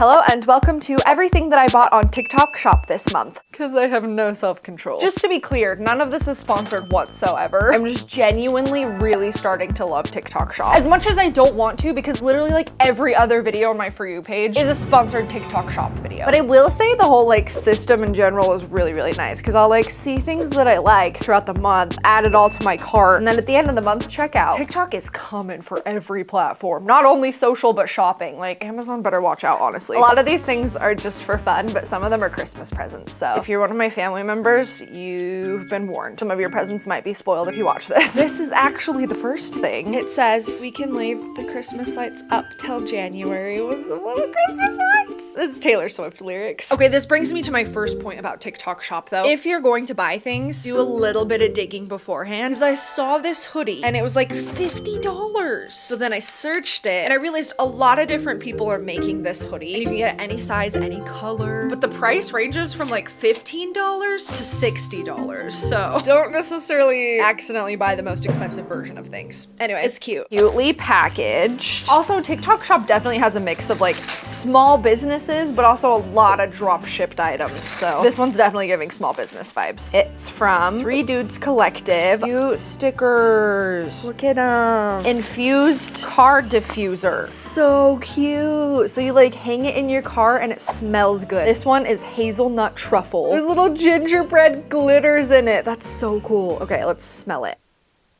Hello and welcome to everything that I bought on TikTok Shop this month. Because I have no self-control. Just to be clear, none of this is sponsored whatsoever. I'm just genuinely really starting to love TikTok Shop. As much as I don't want to, because literally like every other video on my For You page is a sponsored TikTok Shop video. But I will say the whole like system in general is really, really nice because I'll like see things that I like throughout the month, add it all to my cart, and then at the end of the month, check out. TikTok is coming for every platform, not only social, but shopping. Like Amazon better watch out, honestly. A lot of these things are just for fun, but some of them are Christmas presents. So if you're one of my family members, you've been warned. Some of your presents might be spoiled if you watch this. This is actually the first thing. It says we can leave the Christmas lights up till January with the little Christmas lights. It's Taylor Swift lyrics. Okay, this brings me to my first point about TikTok Shop though. If you're going to buy things, do a little bit of digging beforehand. Because I saw this hoodie and it was like $50. So then I searched it and I realized a lot of different people are making this hoodie. You can get it any size, any color, but the price ranges from like $15 to $60. So don't necessarily accidentally buy the most expensive version of things. Anyway, it's cute. Cutely packaged. Also, TikTok Shop definitely has a mix of like small businesses, but also a lot of drop shipped items. So this one's definitely giving small business vibes. It's from Three Dudes Collective. Cute stickers. Look at them. Infused car diffuser. So cute. So you like hang it in your car and it smells good. This one is hazelnut truffle. There's little gingerbread glitters in it. That's so cool. Okay, let's smell it.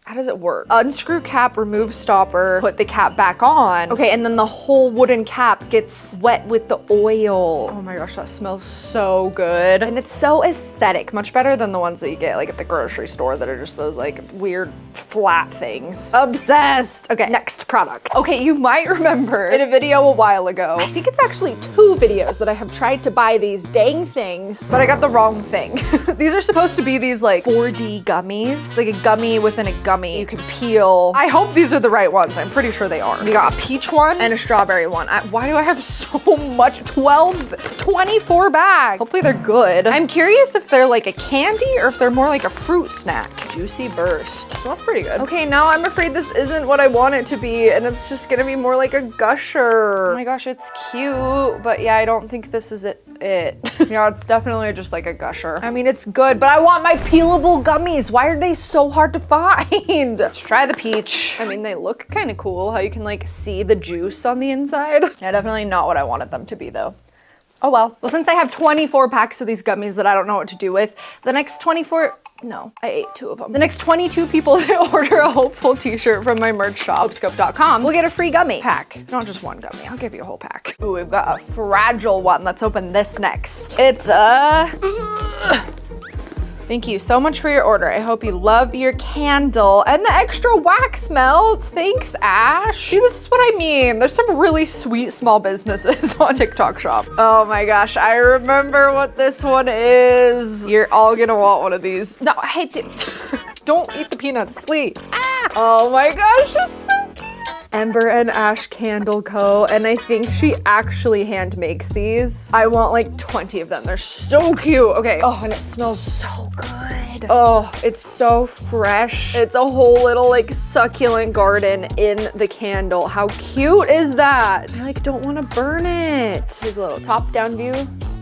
How does it work? Unscrew cap, remove stopper, put the cap back on. Okay, and then the whole wooden cap gets wet with the oil. Oh my gosh, that smells so good. And it's so aesthetic, much better than the ones that you get like at the grocery store that are just those like weird flat things. Obsessed. Okay, next product. Okay, you might remember in a video a while ago, I think it's actually 2 videos that I have tried to buy these dang things, but I got the wrong thing. These are supposed to be these like 4D gummies, like a gummy within a gummy you can peel. I hope these are the right ones. I'm pretty sure they are. We got a peach one and a strawberry one. Why do I have so much? 24 bags. Hopefully they're good. I'm curious if they're like a candy or if they're more like a fruit snack. Juicy Burst. Smells pretty good. Okay, now I'm afraid this isn't what I want it to be and it's just gonna be more like a gusher. Oh my gosh, it's cute. But yeah, I don't think this is it. Yeah, it's definitely just like a gusher. I mean, it's good, but I want my peelable gummies. Why are they so hard to find? Let's try the peach. I mean, they look kind of cool how you can like see the juice on the inside. Yeah, definitely not what I wanted them to be though. Oh well. Well, since I have 24 packs of these gummies that I don't know what to do with, the next 24, no, I ate 2 of them. The next 22 people that order a Hopeful t-shirt from my merch shop, hopescope.com, will get a free gummy pack. Not just one gummy, I'll give you a whole pack. Ooh, we've got a fragile one. Let's open this next. It's a... Thank you so much for your order. I hope you love your candle and the extra wax melt. Thanks, Ash. See, this is what I mean. There's some really sweet small businesses on TikTok Shop. Oh my gosh, I remember what this one is. You're all gonna want one of these. No, I hate it. Don't eat the peanuts, sleep. Ah! Oh my gosh, it's so cute. Ember and Ash Candle Co. And I think she actually hand makes these. I want like 20 of them. They're so cute. Okay. Oh, and it smells so good. Oh, it's so fresh. It's a whole little like succulent garden in the candle. How cute is that? I like don't want to burn it. Here's a little top down view.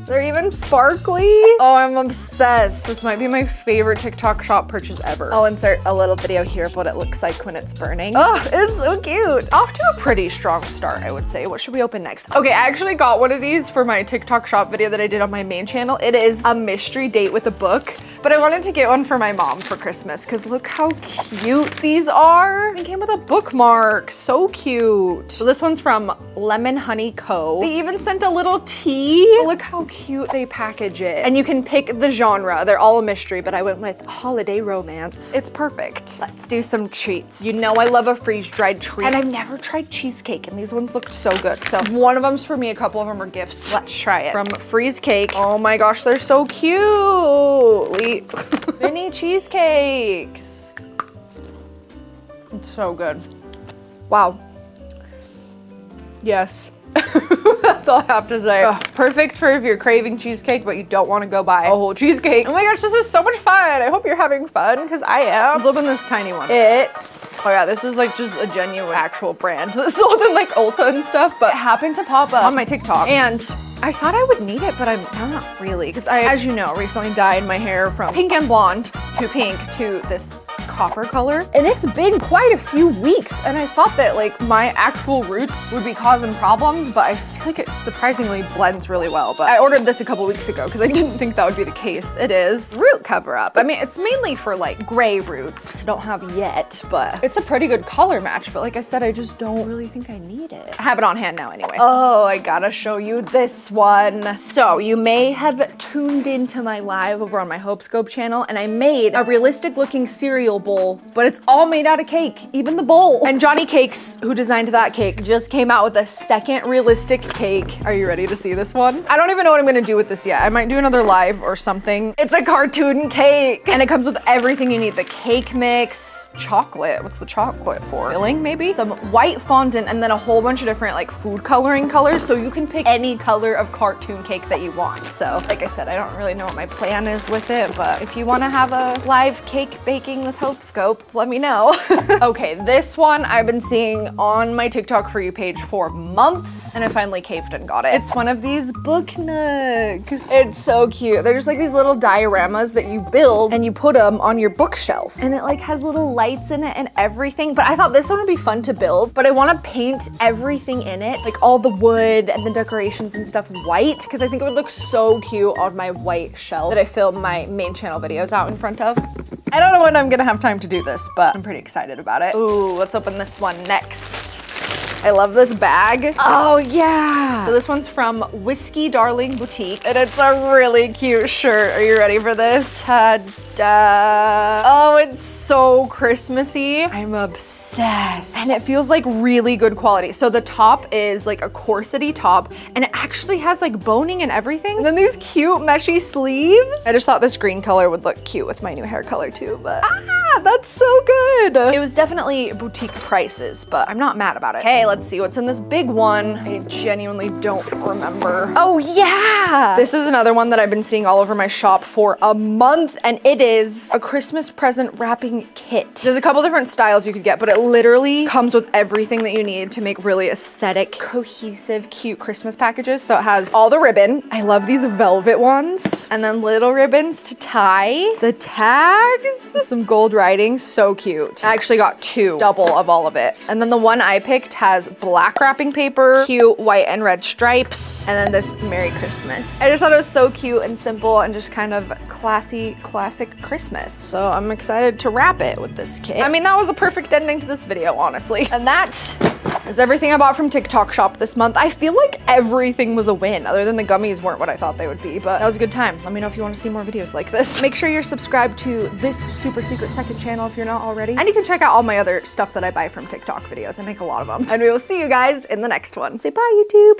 They're even sparkly. Oh, I'm obsessed. This might be my favorite TikTok Shop purchase ever. I'll insert a little video here of what it looks like when it's burning. Oh, it's so cute. Off to a pretty strong start, I would say. What should we open next? Okay, I actually got one of these for my TikTok Shop video that I did on my main channel. It is a mystery date with a book, but I wanted to get one for my mom for Christmas because look how cute these are. It came with a bookmark. So cute. So this one's from Lemon Honey Co. They even sent a little tea. Look how cute they package it. And you can pick the genre. They're all a mystery, but I went with holiday romance. It's perfect. Let's do some treats. You know I love a freeze-dried treat. And I've never tried cheesecake, and these ones looked so good. So one of them's for me, a couple of them are gifts. Let's try it. From Freeze Cake. Oh my gosh, they're so cute. Mini cheesecakes. It's so good. Wow. Yes. That's all I have to say. Ugh, perfect for if you're craving cheesecake, but you don't want to go buy a whole cheesecake. Oh my gosh, this is so much fun. I hope you're having fun, because I am. Let's open this tiny one. It's, oh yeah, this is like just a genuine actual brand. This is sold in like Ulta and stuff, but it happened to pop up on my TikTok. And I thought I would need it, but I'm not really, because I, as you know, recently dyed my hair from pink and blonde to pink to this copper color, and it's been quite a few weeks, and I thought that like my actual roots would be causing problems, but I feel like it surprisingly blends really well. But I ordered this a couple weeks ago because I didn't think that would be the case. It is root cover up. I mean, it's mainly for like gray roots. I don't have yet, but it's a pretty good color match. But like I said, I just don't really think I need it. I have it on hand now anyway. Oh, I gotta show you this one. So you may have tuned into my live over on my Hopescope channel, and I made a realistic looking cereal bowl, but it's all made out of cake, even the bowl. And Johnny Cakes, who designed that cake, just came out with a second realistic cake. Are you ready to see this one? I don't even know what I'm gonna do with this yet. I might do another live or something. It's a cartoon cake, and it comes with everything you need. The cake mix, chocolate. What's the chocolate for? Filling, maybe? Some white fondant, and then a whole bunch of different like food coloring colors, so you can pick any color of cartoon cake that you want. So like I said, I don't really know what my plan is with it, but if you want to have a live cake baking with Hopescope, let me know. Okay, this one I've been seeing on my TikTok For You page for months, and I finally caved and got it. It's one of these book nooks. It's so cute. They're just like these little dioramas that you build and you put them on your bookshelf, and it like has little lights in it and everything. But I thought this one would be fun to build, but I want to paint everything in it, like all the wood and the decorations and stuff, white, because I think it would look so cute on my white shelf that I film my main channel videos out in front of. I don't know when I'm gonna have time to do this, but I'm pretty excited about it. Ooh, let's open this one next. I love this bag. Oh yeah. So this one's from Whiskey Darling Boutique, and it's a really cute shirt. Are you ready for this? Ta-da. Oh, it's so Christmassy. I'm obsessed. And it feels like really good quality. So the top is like a corsety top, and it actually has like boning and everything. And then these cute meshy sleeves. I just thought this green color would look cute with my new hair color too, but that's so good. It was definitely boutique prices, but I'm not mad about it. Okay, let's see what's in this big one. I genuinely don't remember. Oh yeah! This is another one that I've been seeing all over my shop for a month, and it is a Christmas present wrapping kit. There's a couple different styles you could get, but it literally comes with everything that you need to make really aesthetic, cohesive, cute Christmas packages. So it has all the ribbon. I love these velvet ones. And then little ribbons to tie. The tags, some gold writing, so cute. I actually got two, double of all of it. And then the one I picked has black wrapping paper, cute white and red stripes, and then this Merry Christmas. I just thought it was so cute and simple and just kind of classy, classic Christmas. So I'm excited to wrap it with this kit. I mean, that was a perfect ending to this video, honestly. And that is everything I bought from TikTok shop this month. I feel like everything was a win, other than the gummies weren't what I thought they would be, but that was a good time. Let me know if you want to see more videos like this. Make sure you're subscribed to this super secret second channel if you're not already. And you can check out all my other stuff that I buy from TikTok videos. I make a lot of them. And we will see you guys in the next one. Say bye, YouTube.